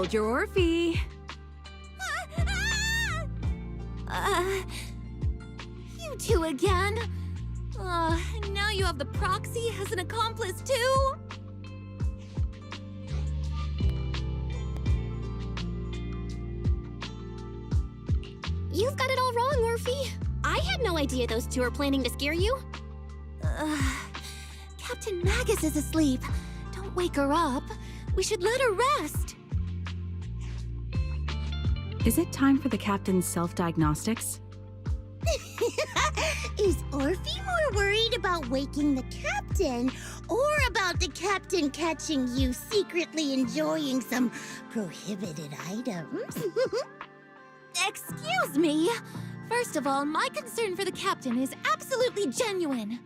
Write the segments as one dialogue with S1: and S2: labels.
S1: Soldier Orphe.
S2: You two again? And now you have the proxy as an accomplice too?
S3: You've got it all wrong, Orphe. I had no idea those two were planning to scare you.
S2: Captain Magus is asleep. Don't wake her up. We should let her rest.
S1: Is it time for the captain's self-diagnostics?
S4: Is Orphe more worried about waking the captain or about the captain catching you secretly enjoying some prohibited items?
S2: Excuse me. First of all, my concern for the captain is absolutely genuine.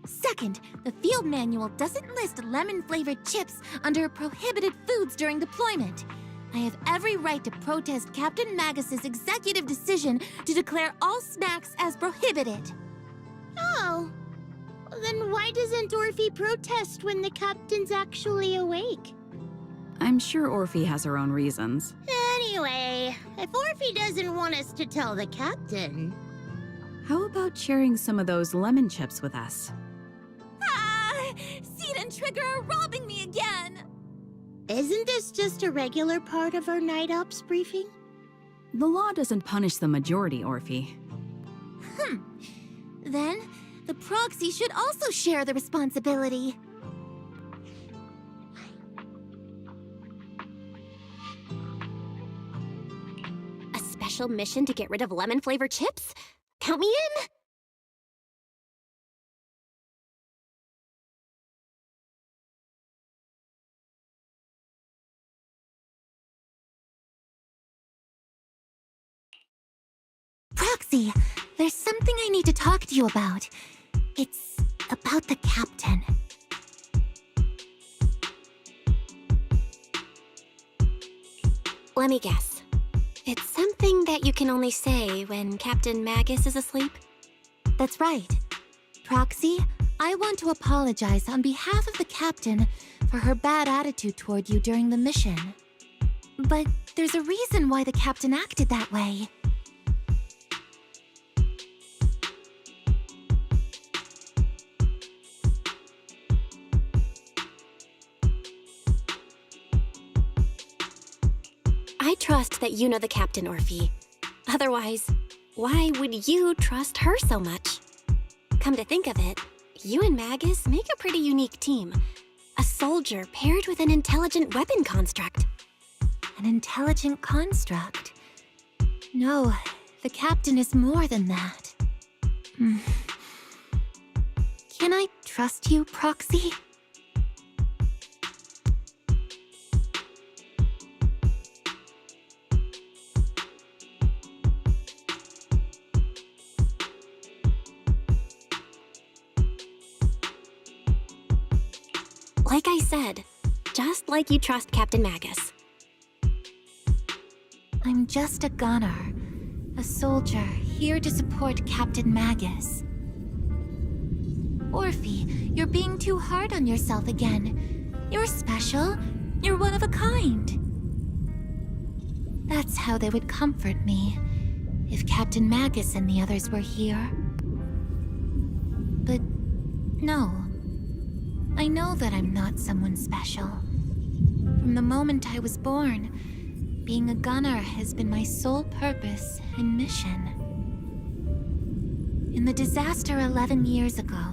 S2: Second, the field manual doesn't list lemon-flavored chips under prohibited foods during deployment. I have every right to protest Captain Magus's executive decision to declare all snacks as prohibited.
S4: Oh, then why doesn't Orphe protest when the captain's actually awake?
S1: I'm sure Orphe has her own reasons.
S4: Anyway, if Orphe doesn't want us to tell the captain...
S1: How about sharing some of those lemon chips with us?
S2: Seed and Trigger are robbing me again!
S4: Isn't this just a regular part of our night ops briefing?
S1: The law doesn't punish the majority, Orphe.
S2: Then, the proxy should also share the responsibility.
S3: A special mission to get rid of lemon-flavored chips? Count me in!
S2: Proxy, there's something I need to talk to you about. It's about the captain.
S3: Let me guess. It's something that you can only say when Captain Magus is asleep?
S2: That's right. Proxy, I want to apologize on behalf of the captain for her bad attitude toward you during the mission. But there's a reason why the captain acted that way.
S3: I trust that you know the captain, Orphe. Otherwise, why would you trust her so much? Come to think of it, you and Magus make a pretty unique team. A soldier paired with an intelligent weapon construct.
S2: An intelligent construct? No, the captain is more than that. Can I trust you, Proxy?
S3: Like I said, just like you trust Captain Magus.
S2: I'm just a gunner. A soldier here to support Captain Magus. Orphe, you're being too hard on yourself again. You're special. You're one of a kind. That's how they would comfort me, if Captain Magus and the others were here. But no. I know that I'm not someone special. From the moment I was born, being a gunner has been my sole purpose and mission. In the disaster 11 years ago,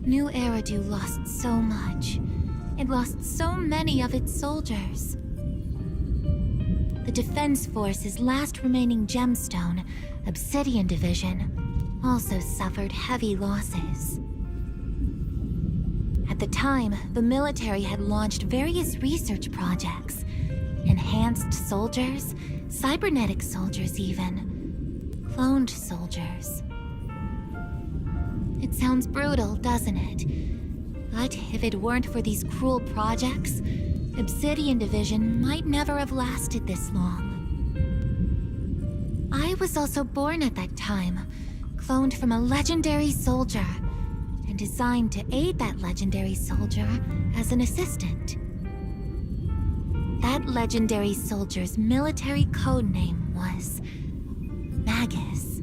S2: New Eridu lost so much. It lost so many of its soldiers. The Defense Force's last remaining gemstone, Obsidian Division, also suffered heavy losses. At the time, the military had launched various research projects. Enhanced soldiers, cybernetic soldiers even. Cloned soldiers. It sounds brutal, doesn't it? But if it weren't for these cruel projects, Obsidian Division might never have lasted this long. I was also born at that time, cloned from a legendary soldier, and designed to aid that legendary soldier as an assistant. That legendary soldier's military codename was Magus.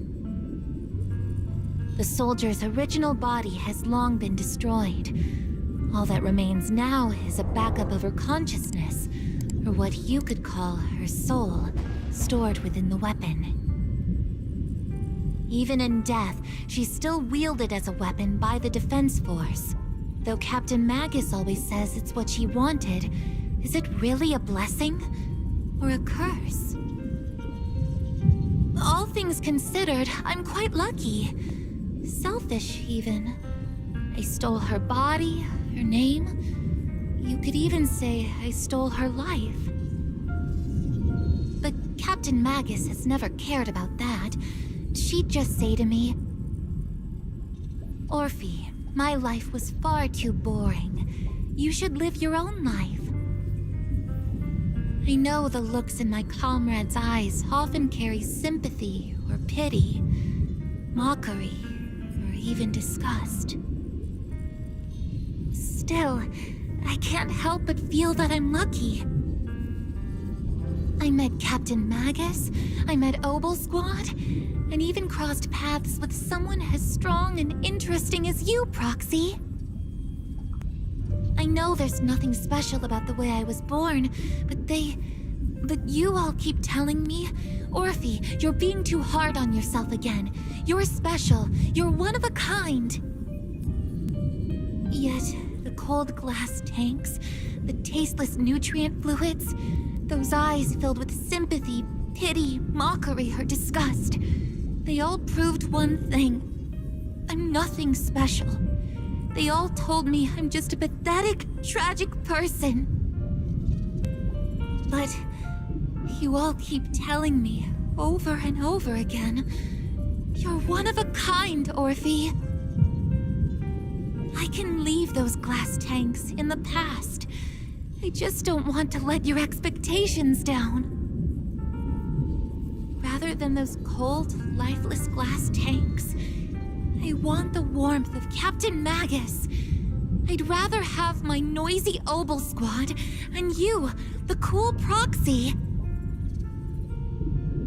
S2: The soldier's original body has long been destroyed. All that remains now is a backup of her consciousness, or what you could call her soul, stored within the weapon. Even in death, she's still wielded as a weapon by the Defense Force. Though Captain Magus always says it's what she wanted, is it really a blessing or a curse? All things considered, I'm quite lucky. Selfish, even. I stole her body, her name. You could even say I stole her life. But Captain Magus has never cared about that. She'd just say to me, "Orphe, my life was far too boring. You should live your own life." I know the looks in my comrades' eyes often carry sympathy or pity, mockery, or even disgust. Still, I can't help but feel that I'm lucky. I met Captain Magus, I met Obel Squad, and even crossed paths with someone as strong and interesting as you, Proxy. I know there's nothing special about the way I was born, but you all keep telling me, "Orphe, you're being too hard on yourself again. You're special. You're one of a kind." Yet, the cold glass tanks, the tasteless nutrient fluids, those eyes filled with sympathy, pity, mockery, or disgust, they all proved one thing. I'm nothing special. They all told me I'm just a pathetic, tragic person. But you all keep telling me, over and over again, "You're one of a kind, Orphe." I can leave those glass tanks in the past. I just don't want to let your expectations down. Rather than those cold, lifeless glass tanks, I want the warmth of Captain Magus. I'd rather have my noisy Obel Squad and you, the cool Proxy.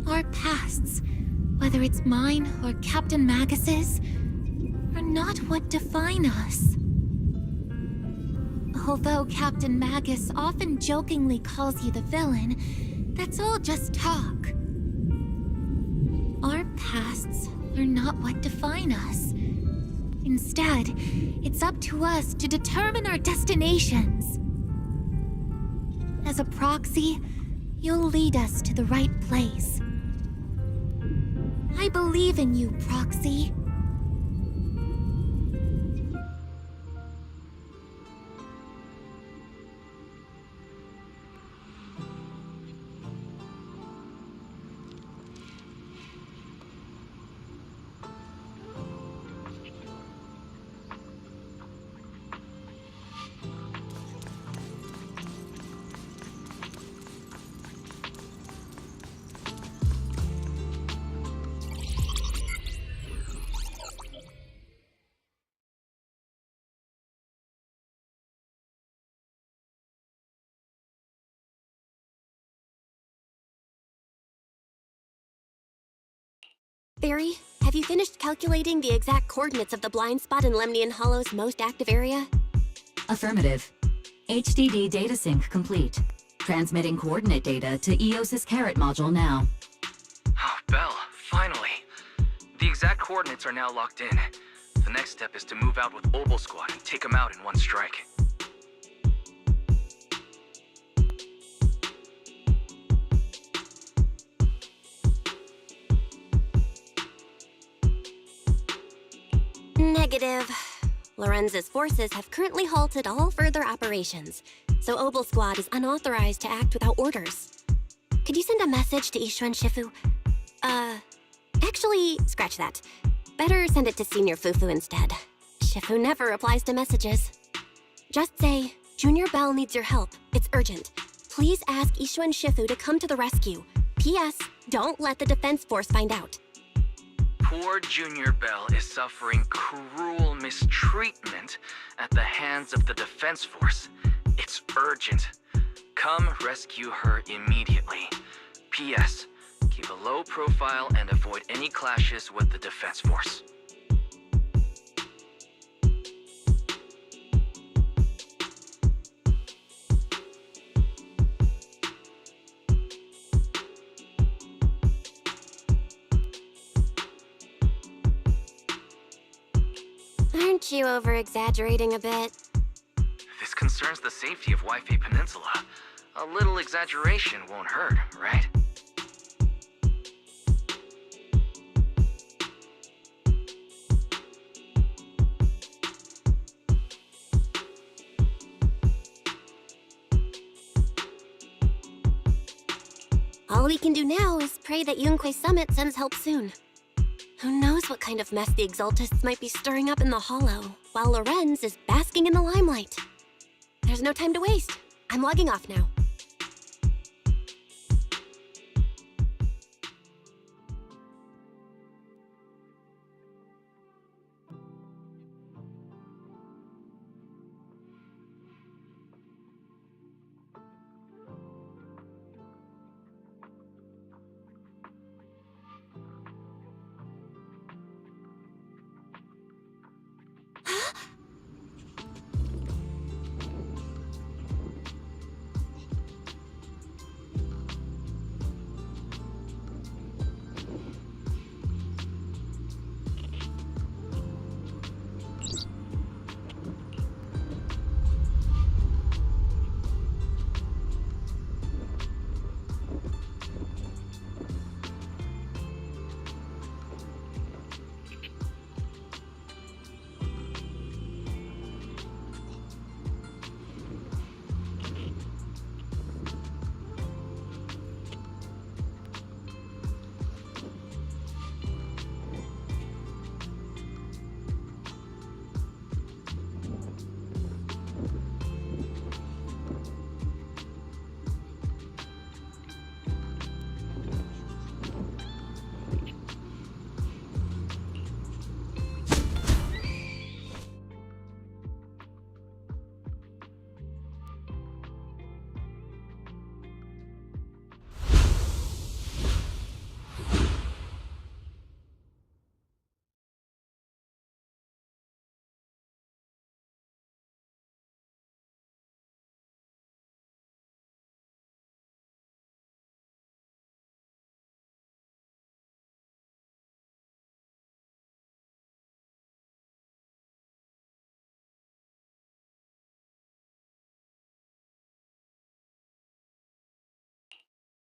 S2: Our pasts, whether it's mine or Captain Magus's, are not what define us. Although Captain Magus often jokingly calls you the villain, that's all just talk. Our pasts are not what define us. Instead, it's up to us to determine our destinations. As a Proxy, you'll lead us to the right place. I believe in you, Proxy.
S3: Barry, have you finished calculating the exact coordinates of the blind spot in Lemnian Hollow's most active area?
S5: Affirmative. HDD data sync complete. Transmitting coordinate data to EOS's Carrot module now.
S6: Oh, Belle, finally. The exact coordinates are now locked in. The next step is to move out with Obel Squad and take them out in one strike.
S3: Negative. Lorenz's forces have currently halted all further operations, so Obel Squad is unauthorized to act without orders. Could you send a message to Ishu and Shifu? Actually, scratch that. Better send it to Senior Fufu instead. Shifu never replies to messages. Just say, Junior Belle needs your help. It's urgent. Please ask Ishu and Shifu to come to the rescue. P.S. Don't let the Defense Force find out.
S6: Poor Junior Belle is suffering cruel mistreatment at the hands of the Defense Force. It's urgent. Come rescue her immediately. P.S. Keep a low profile and avoid any clashes with the Defense Force.
S3: Aren't you over-exaggerating a bit?
S6: This concerns the safety of Wi-Fi Peninsula. A little exaggeration won't hurt, right?
S3: All we can do now is pray that Yunque Summit sends help soon. Who knows what kind of mess the Exaltists might be stirring up in the Hollow, while Lorenz is basking in the limelight. There's no time to waste. I'm logging off now.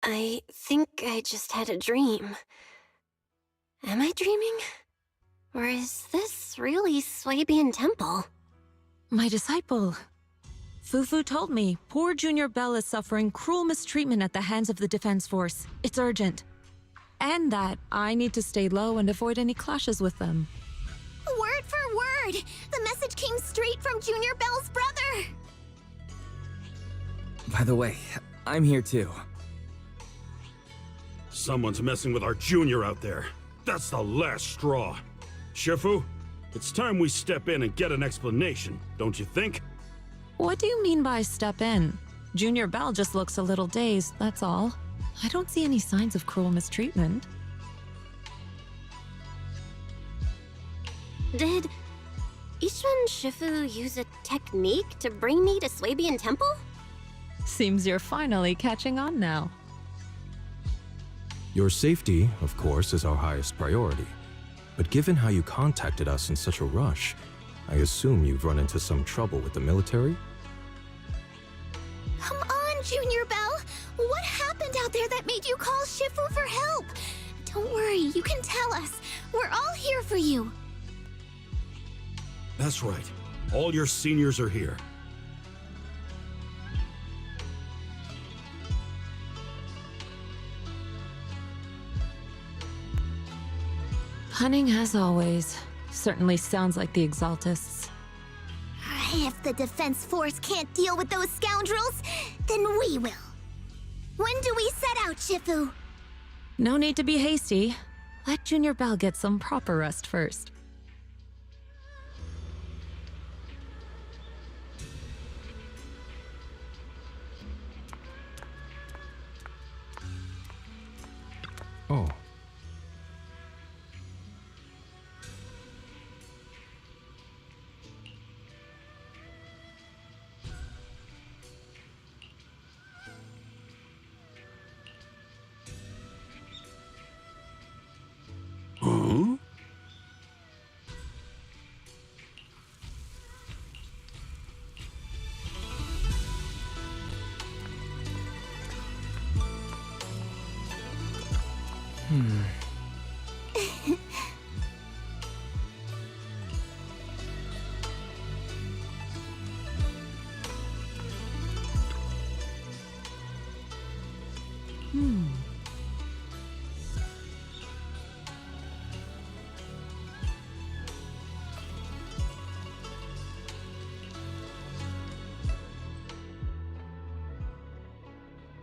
S3: I think I just had a dream. Am I dreaming? Or is this really Swabian Temple?
S7: My disciple. Fufu told me poor Junior Bell is suffering cruel mistreatment at the hands of the Defense Force. It's urgent. And that I need to stay low and avoid any clashes with them.
S2: Word for word! The message came straight from Junior Bell's brother!
S8: By the way, I'm here too.
S9: Someone's messing with our junior out there. That's the last straw. Shifu, it's time we step in and get an explanation, don't you think?
S7: What do you mean by step in? Junior Bell just looks a little dazed, that's all. I don't see any signs of cruel mistreatment.
S3: Did Ishun Shifu use a technique to bring me to Swabian Temple?
S7: Seems you're finally catching on now.
S10: Your safety, of course, is our highest priority. But given how you contacted us in such a rush, I assume you've run into some trouble with the military?
S2: Come on, Junior Bell! What happened out there that made you call Shifu for help? Don't worry, you can tell us. We're all here for you.
S9: That's right. All your seniors are here.
S7: Cunning as always. Certainly sounds like the Exaltists.
S2: If the Defense Force can't deal with those scoundrels, then we will. When do we set out, Shifu?
S7: No need to be hasty. Let Junior Bell get some proper rest first.
S10: Oh.
S9: Huh?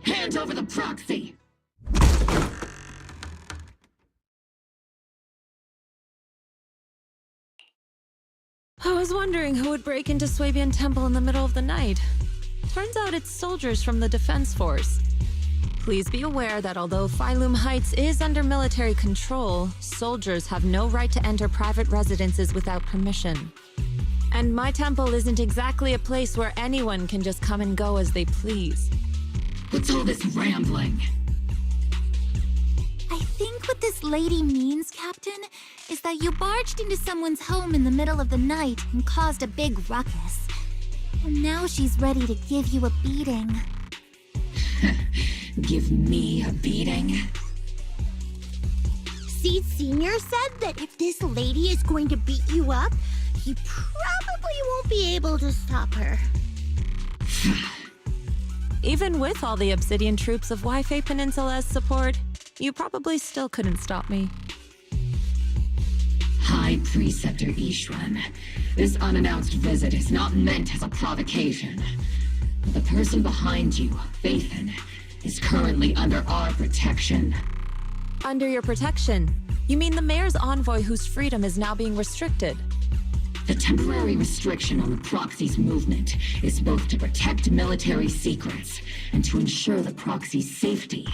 S5: Hand over the proxy!
S7: I was wondering who would break into Swabian Temple in the middle of the night. Turns out it's soldiers from the Defense Force. Please be aware that although Phylum Heights is under military control, soldiers have no right to enter private residences without permission. And my temple isn't exactly a place where anyone can just come and go as they please.
S5: What's all this rambling?
S2: I think what this lady means, Captain, is that you barged into someone's home in the middle of the night and caused a big ruckus. And now she's ready to give you a beating.
S5: Give me a beating?
S4: Seed Sr. said that if this lady is going to beat you up, you probably won't be able to stop her.
S7: Even with all the Obsidian troops of Wi-Fi Peninsula's support, you probably still couldn't stop me.
S5: High Preceptor Ishran, this unannounced visit is not meant as a provocation. The person behind you, Faithin, is currently under our protection.
S7: Under your protection? You mean the mayor's envoy whose freedom is now being restricted?
S5: The temporary restriction on the proxy's movement is both to protect military secrets and to ensure the proxy's safety.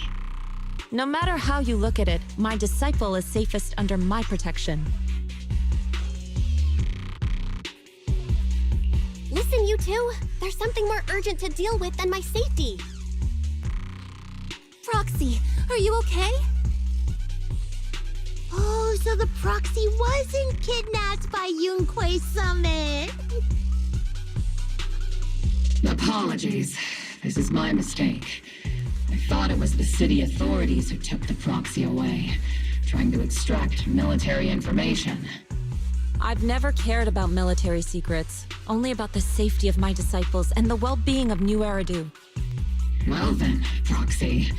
S7: No matter how you look at it, my disciple is safest under my protection.
S3: Listen, you two. There's something more urgent to deal with than my safety.
S2: Proxy, are you okay?
S4: Oh, so the proxy wasn't kidnapped by Yunquei Summit.
S5: Apologies. This is my mistake. I thought it was the city authorities who took the proxy away, trying to extract military information.
S7: I've never cared about military secrets, only about the safety of my disciples and the well-being of New Eridu.
S5: Well then, Proxy,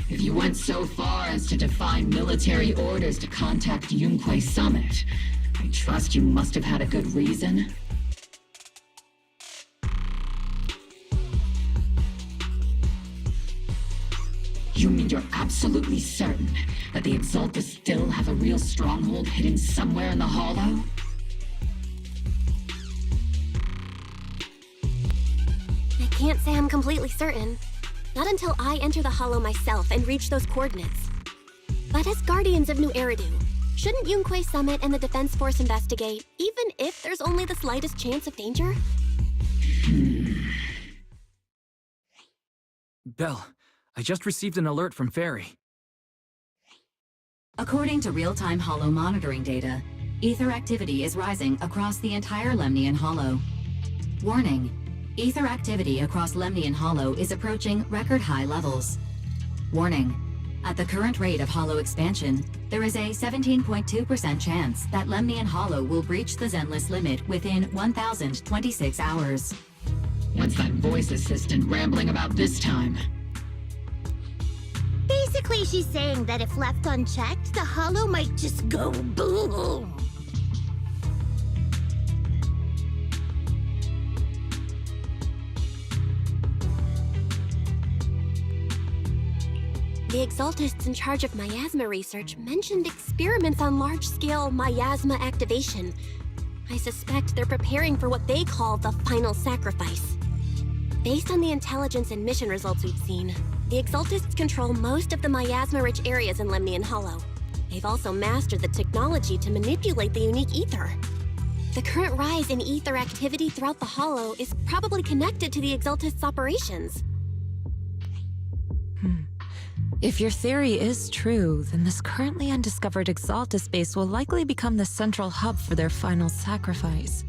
S5: if you went so far as to defy military orders to contact Yunquei Summit, I trust you must have had a good reason. You mean you're absolutely certain that the Exalta still have a real stronghold hidden somewhere in the Hollow?
S3: I can't say I'm completely certain. Not until I enter the Hollow myself and reach those coordinates. But as Guardians of New Eridu, shouldn't Yunquei Summit and the Defense Force investigate, even if there's only the slightest chance of danger?
S6: Belle, I just received an alert from Fairy.
S5: According to real-time Hollow monitoring data, ether activity is rising across the entire Lemnian Hollow. Warning. Ether activity across Lemnian Hollow is approaching record-high levels. Warning. At the current rate of Hollow expansion, there is a 17.2% chance that Lemnian Hollow will breach the Zenless limit within 1,026 hours. What's that voice assistant rambling about this time?
S4: Basically, she's saying that if left unchecked, the Hollow might just go boom.
S3: The Exaltists in charge of miasma research mentioned experiments on large-scale miasma activation. I suspect they're preparing for what they call the final sacrifice. Based on the intelligence and mission results we've seen, The Exaltists control most of the miasma-rich areas in Lemnian Hollow. They've also mastered the technology to manipulate the unique ether. The current rise in ether activity throughout the Hollow is probably connected to the Exaltists' operations.
S7: If your theory is true, then this currently undiscovered Exaltist base will likely become the central hub for their final sacrifice.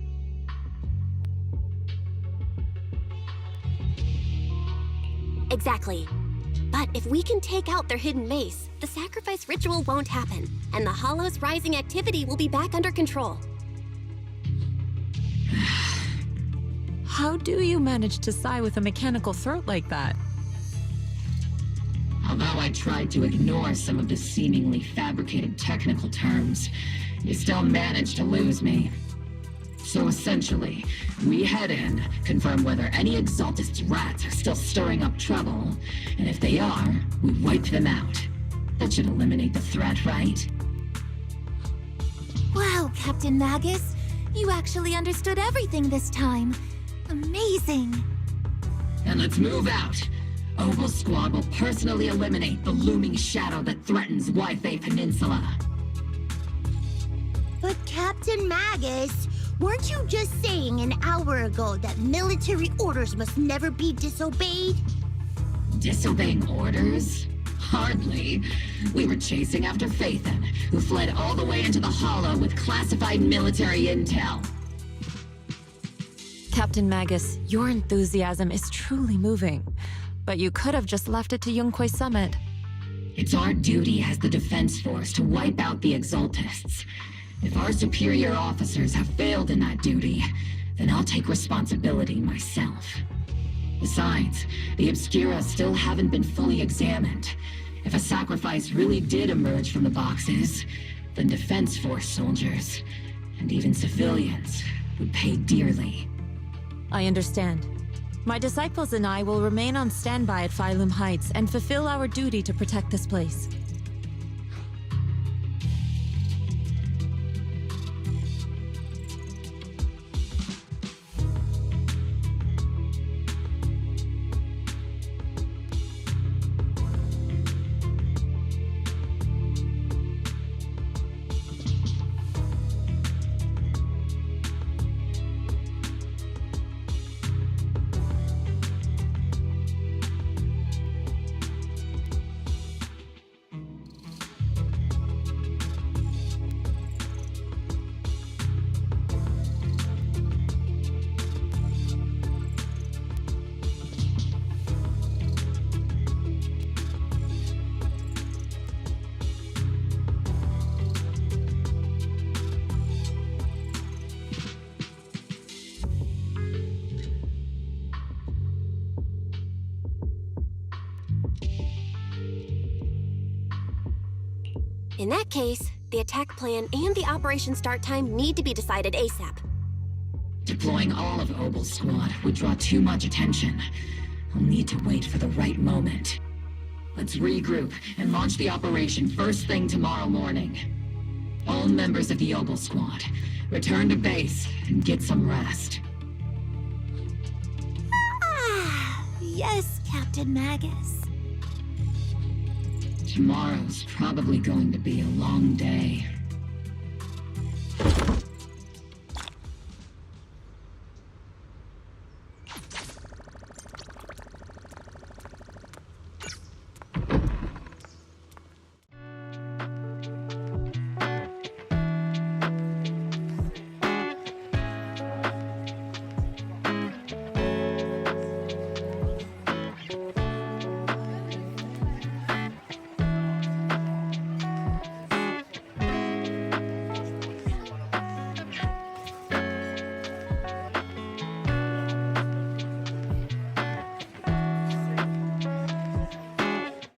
S3: Exactly. But if we can take out their hidden base, the sacrifice ritual won't happen, and the Hollow's rising activity will be back under control.
S7: How do you manage to sigh with a mechanical throat like that?
S5: Although I tried to ignore some of the seemingly fabricated technical terms, you still managed to lose me. So essentially, we head in, confirm whether any Exaltist rats are still stirring up trouble, and if they are, we wipe them out. That should eliminate the threat, right?
S2: Wow, Captain Magus. You actually understood everything this time. Amazing.
S5: Then let's move out. Oval Squad will personally eliminate the looming shadow that threatens Wi-Fi Peninsula.
S4: But Captain Magus, weren't you just saying an hour ago that military orders must never be disobeyed?
S5: Disobeying orders? Hardly. We were chasing after Phaethon, who fled all the way into the Hollow with classified military intel.
S7: Captain Magus, your enthusiasm is truly moving. But you could have just left it to Yunquay Summit.
S5: It's our duty as the Defense Force to wipe out the Exaltists. If our superior officers have failed in that duty, then I'll take responsibility myself. Besides, the Obscura still haven't been fully examined. If a sacrifice really did emerge from the boxes, then Defense Force soldiers, and even civilians, would pay dearly.
S7: I understand. My disciples and I will remain on standby at Phylum Heights and fulfill our duty to protect this place.
S3: In that case, the attack plan and the operation start time need to be decided ASAP.
S5: Deploying all of Obal's squad would draw too much attention. I'll need to wait for the right moment. Let's regroup and launch the operation first thing tomorrow morning. All members of the Obal squad, return to base and get some rest.
S2: Yes, Captain Magus.
S5: Tomorrow's probably going to be a long day.